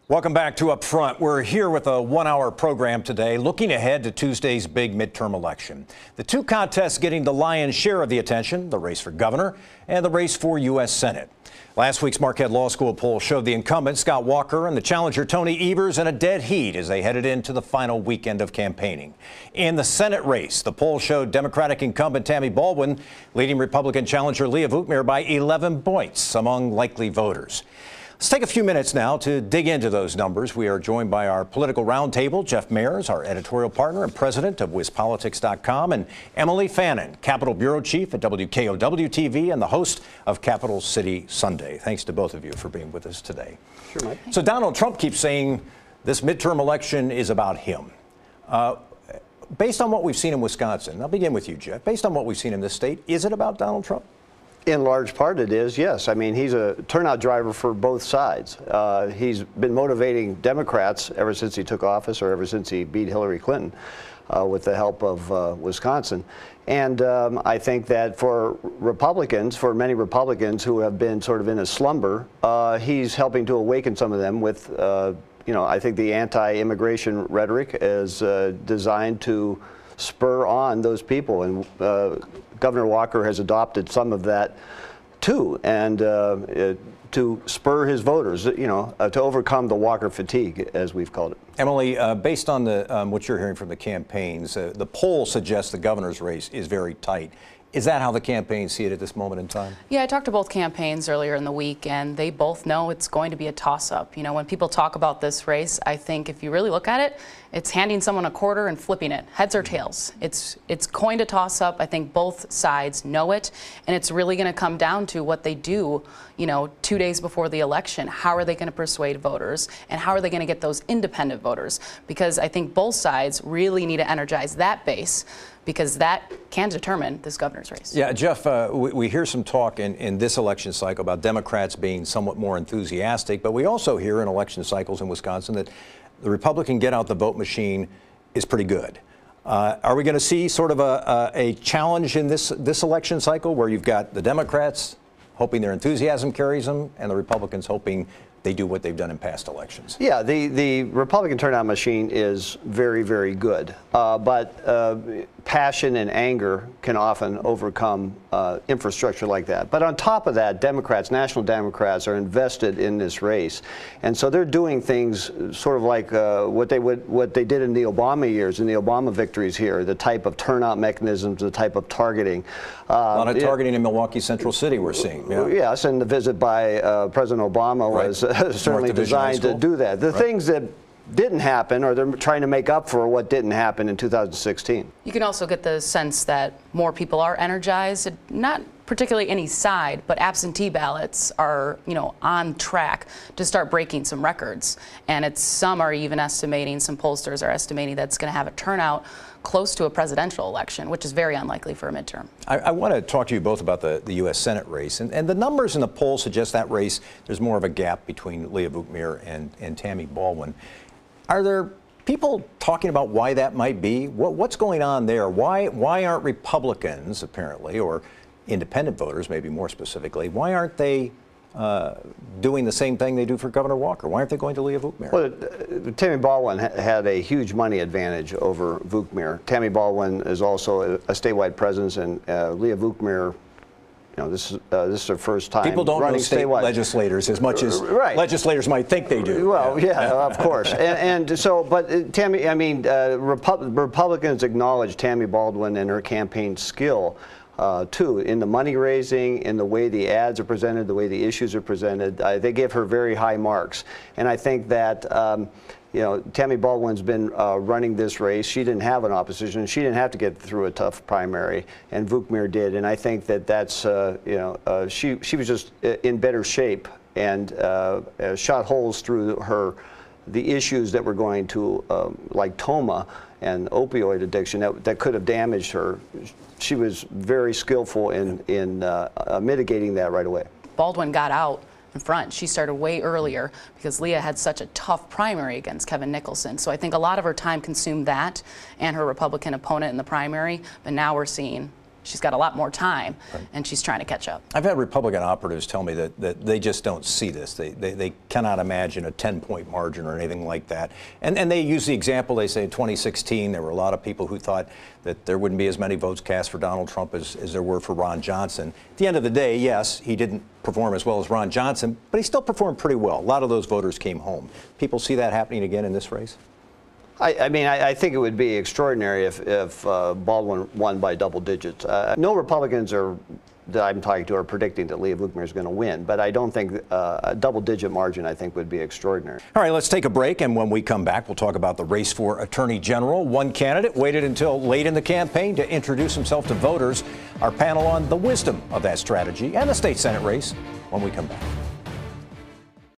Welcome back to Up Front. We're here with a one-hour program today looking ahead to Tuesday's big midterm election. The two contests getting the lion's share of the attention, the race for governor and the race for U.S. Senate. Last week's Marquette Law School poll showed the incumbent Scott Walker and the challenger Tony Evers in a dead heat as they headed into the final weekend of campaigning. In the Senate race, the poll showed Democratic incumbent Tammy Baldwin leading Republican challenger Leah Vukmir by 11 points among likely voters. Let's take a few minutes now to dig into those numbers. We are joined by our political roundtable, Jeff Mayers, our editorial partner and president of WisPolitics.com, and Emily Fannon, Capitol Bureau Chief at WKOW-TV and the host of Capital City Sunday. Thanks to both of you for being with us today. Sure, Mike. So Donald Trump keeps saying this midterm election is about him. Based on what we've seen in Wisconsin, I'll begin with you, Jeff. Based on what we've seen in this state, is it about Donald Trump? In large part it is, yes. I mean, he's a turnout driver for both sides. He's been motivating Democrats ever since he took office, or ever since he beat Hillary Clinton with the help of Wisconsin. And I think that for Republicans, for many Republicans who have been sort of in a slumber, he's helping to awaken some of them with, I think the anti-immigration rhetoric is designed to spur on those people. And Governor Walker has adopted some of that too, and to spur his voters, to overcome the Walker fatigue, as we've called it. Emily, based on what you're hearing from the campaigns, the poll suggests the governor's race is very tight. Is that how the campaigns see it at this moment in time? Yeah, I talked to both campaigns earlier in the week, and they both know it's going to be a toss-up. When people talk about this race, I think if you really look at it, it's handing someone a quarter and flipping it, heads or tails. It's going to toss up. I think both sides know it, and it's really going to come down to what they do, 2 days before the election. How are they going to persuade voters, and how are they going to get those independent voters? Because I think both sides really need to energize that base, because that can determine this governor's race. Yeah, Jeff, we hear some talk in this election cycle about Democrats being somewhat more enthusiastic, but we also hear in election cycles in Wisconsin that the Republican get-out-the-vote machine is pretty good. Are we going to see sort of a challenge in this election cycle where you've got the Democrats hoping their enthusiasm carries them and the Republicans hoping they do what they've done in past elections? Yeah, the Republican turnout machine is very, very good, but passion and anger can often overcome infrastructure like that. But on top of that, National Democrats are invested in this race, and so they're doing things sort of like what they did in the Obama years, in the Obama victories here, the type of turnout mechanisms, the type of targeting. A lot of targeting in Milwaukee Central City we're seeing. Yeah. Yes, and the visit by President Obama was certainly designed to do that. The things that didn't happen, or they're trying to make up for what didn't happen in 2016. You can also get the sense that more people are energized, not particularly any side, but absentee ballots are, on track to start breaking some records. And some are even estimating, some pollsters are estimating that's going to have a turnout close to a presidential election, which is very unlikely for a midterm. I want to talk to you both about the U.S. Senate race. And the numbers in the poll suggest that race, there's more of a gap between Leah Vukmir and Tammy Baldwin. Are there people talking about why that might be? What's going on there? Why aren't Republicans, apparently, or independent voters, maybe more specifically, why aren't they doing the same thing they do for Governor Walker? Why aren't they going to Leah Vukmir? Well, Tammy Baldwin had a huge money advantage over Vukmir. Tammy Baldwin is also a statewide presence, and Leah Vukmir, this is her first time People don't running know state statewide legislators as much as legislators might think they do. Well, yeah, of course. And so, but Tammy, Republicans acknowledge Tammy Baldwin and her campaign skill too, in the money raising, in the way the ads are presented, the way the issues are presented. They give her very high marks. And I think that Tammy Baldwin's been running this race. She didn't have an opposition. She didn't have to get through a tough primary, and Vukmir did. And I think that that's, she was just in better shape and shot holes through the issues that were going to, like TOMA and opioid addiction, that could have damaged her. She was very skillful in mitigating that right away. Baldwin got out in front. She started way earlier because Leah had such a tough primary against Kevin Nicholson. So I think a lot of her time consumed that and her Republican opponent in the primary. But now we're seeing she's got a lot more time, and she's trying to catch up. I've had Republican operatives tell me that they just don't see this. They cannot imagine a 10-point margin or anything like that. And they use the example, they say in 2016 there were a lot of people who thought that there wouldn't be as many votes cast for Donald Trump as there were for Ron Johnson. At the end of the day, yes, he didn't perform as well as Ron Johnson, but he still performed pretty well. A lot of those voters came home. People see that happening again in this race? I mean, I think it would be extraordinary if Baldwin won by double digits. No Republicans that I'm talking to are predicting that Leah Vukmir is going to win, but I don't think a double-digit margin, I think, would be extraordinary. All right, let's take a break, and when we come back, we'll talk about the race for Attorney General. One candidate waited until late in the campaign to introduce himself to voters. Our panel on the wisdom of that strategy and the state Senate race when we come back.